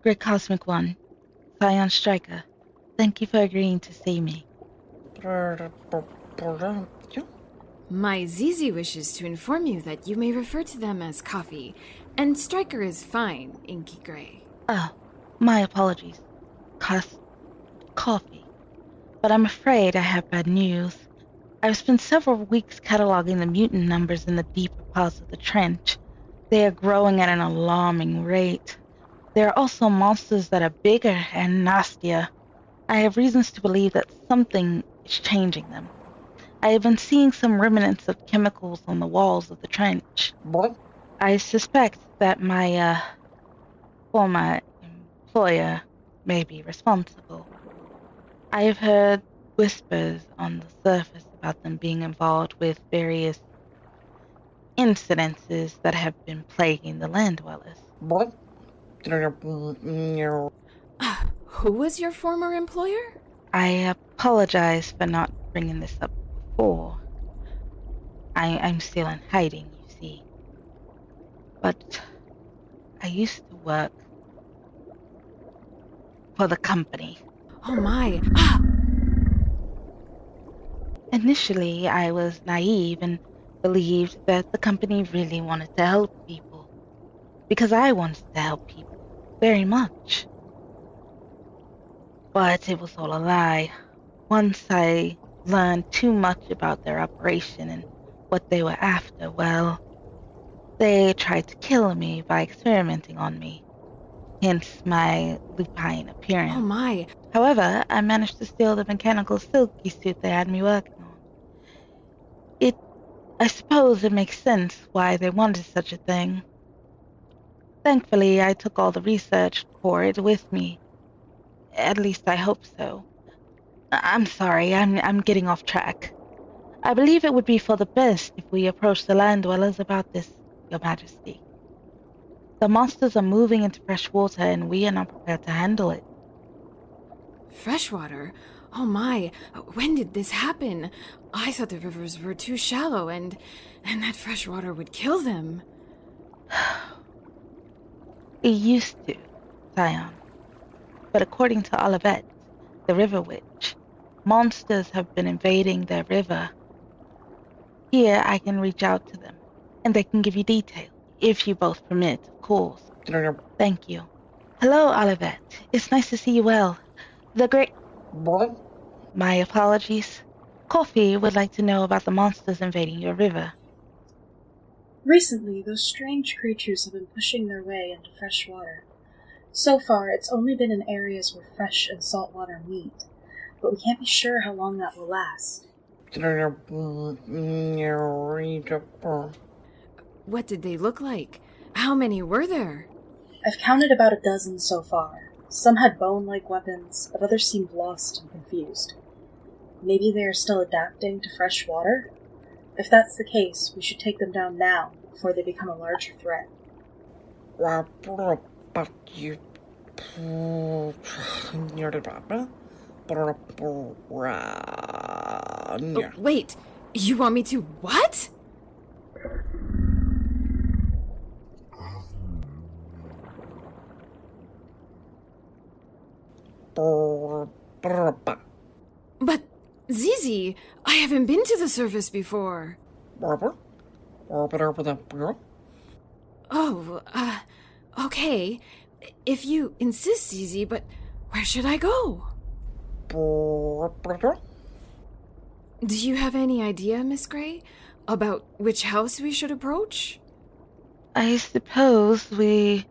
Great Cosmic One, Scion Striker, thank you for agreeing to see me. My Zizi wishes to inform you that you may refer to them as Coffee, and Striker is fine, Inky Gray. Oh, my apologies. Coffee. But I'm afraid I have bad news. I've spent several weeks cataloging the mutant numbers in the deeper parts of the trench. They are growing at an alarming rate. There are also monsters that are bigger and nastier. I have reasons to believe that something is changing them. I have been seeing some remnants of chemicals on the walls of the trench. I suspect that my former employer may be responsible. I have heard whispers on the surface about them being involved with various incidences that have been plaguing the land dwellers. Who was your former employer? I apologize for not bringing this up before. I'm still in hiding, you see. But I used to work for the company. Oh my. Initially, I was naive and believed that the company really wanted to help people. Because I wanted to help people very much. But it was all a lie. Once I learned too much about their operation and what they were after, well, they tried to kill me by experimenting on me. Hence my lupine appearance. Oh my. However, I managed to steal the mechanical silky suit they had me working on. I suppose it makes sense why they wanted such a thing. Thankfully, I took all the research for it with me. At least I hope so. I'm sorry, I'm getting off track. I believe it would be for the best if we approach the land dwellers about this, Your Majesty. The monsters are moving into fresh water and we are not prepared to handle it. Freshwater? Oh my, when did this happen? I thought the rivers were too shallow and that fresh water would kill them. It used to, Scion. But according to Olivet, the river witch, monsters have been invading their river. Here I can reach out to them, and they can give you details, if you both permit, of course. Thank you. Hello, Olivet. It's nice to see you well. The great... My apologies. Coffee would like to know about the monsters invading your river. Recently, those strange creatures have been pushing their way into fresh water. So far, it's only been in areas where fresh and salt water meet, but we can't be sure how long that will last. What did they look like? How many were there? I've counted about a dozen so far. Some had bone-like weapons, but others seemed lost and confused. Maybe they are still adapting to fresh water? If that's the case, we should take them down now, before they become a larger threat. Oh, wait, you want me to what? But, Zizi, I haven't been to the surface before. Oh, okay. If you insist, Zizi, but where should I go? Do you have any idea, Miss Gray, about which house we should approach? I suppose the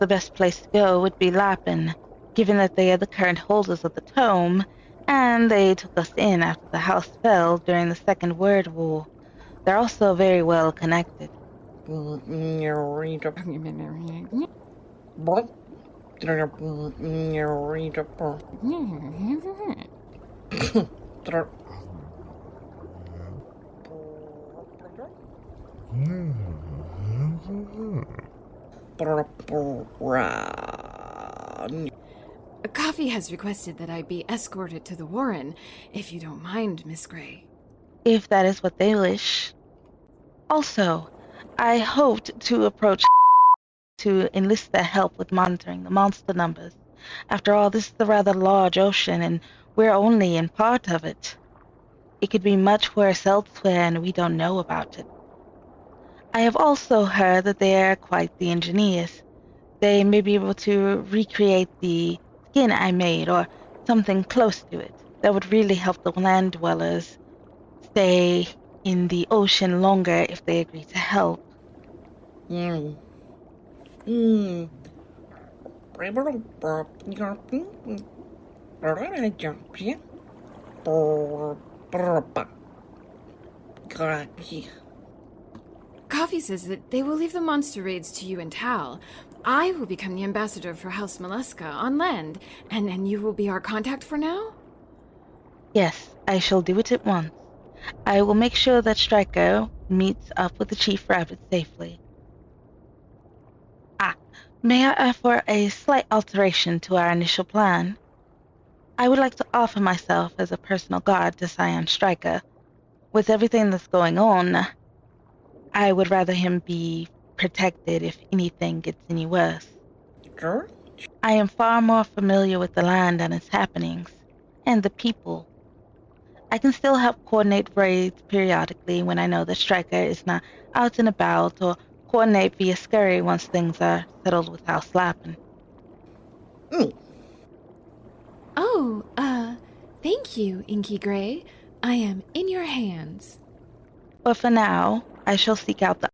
best place to go would be Lapin, given that they are the current holders of the tome, and they took us in after the house fell during the Second World War. They're also very well connected. Coffee has requested that I be escorted to the Warren, if you don't mind, Miss Gray. If that is what they wish. Also, I hoped to approach to enlist their help with monitoring the monster numbers. After all, this is a rather large ocean, and we're only in part of it. It could be much worse elsewhere, and we don't know about it. I have also heard that they are quite the engineers. They may be able to recreate the skin I made, or something close to it, that would really help the land dwellers stay in the ocean longer if they agree to help. Coffee says that they will leave the monster raids to you and Tal. I will become the ambassador for House Mollusca on land, and you will be our contact for now? Yes, I shall do it at once. I will make sure that Stryker meets up with the Chief Rabbit safely. May I offer a slight alteration to our initial plan? I would like to offer myself as a personal guard to Scion Stryker. With everything that's going on, I would rather him be protected if anything gets any worse. Sure. I am far more familiar with the land and its happenings, and the people. I can still help coordinate raids periodically when I know that Stryker is not out and about, or coordinate via scurry once things are settled with House Lappin. Oh, thank you, Inky Gray. I am in your hands. But for now, I shall seek out the...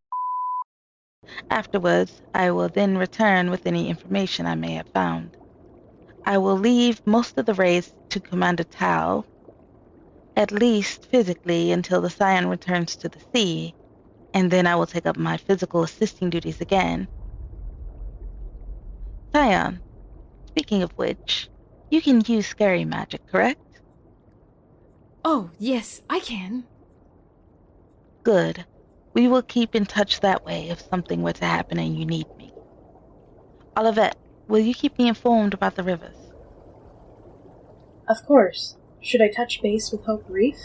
Afterwards, I will then return with any information I may have found. I will leave most of the raids to Commander Tal, at least physically until the Scion returns to the sea, and then I will take up my physical assisting duties again. Scion, speaking of which, you can use scary magic, correct? Oh, yes, I can. Good. We will keep in touch that way if something were to happen and you need me. Olivette, will you keep me informed about the rivers? Of course. Should I touch base with Hope Reef?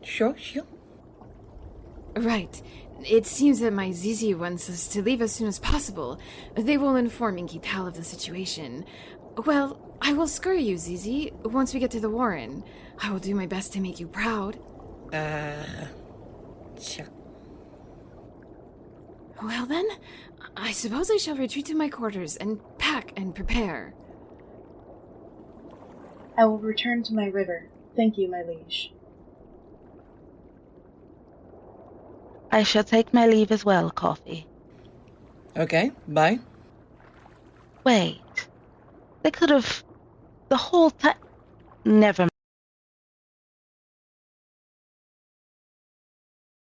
Sure. Right. It seems that my Zizi wants us to leave as soon as possible. They will inform Inky Tal of the situation. Well, I will scurry you, Zizi, once we get to the Warren. I will do my best to make you proud. Sure. Well then, I suppose I shall retreat to my quarters and pack and prepare. I will return to my river. Thank you, my liege. I shall take my leave as well, Coffee. Okay, bye. Wait. They could have... The whole time... Never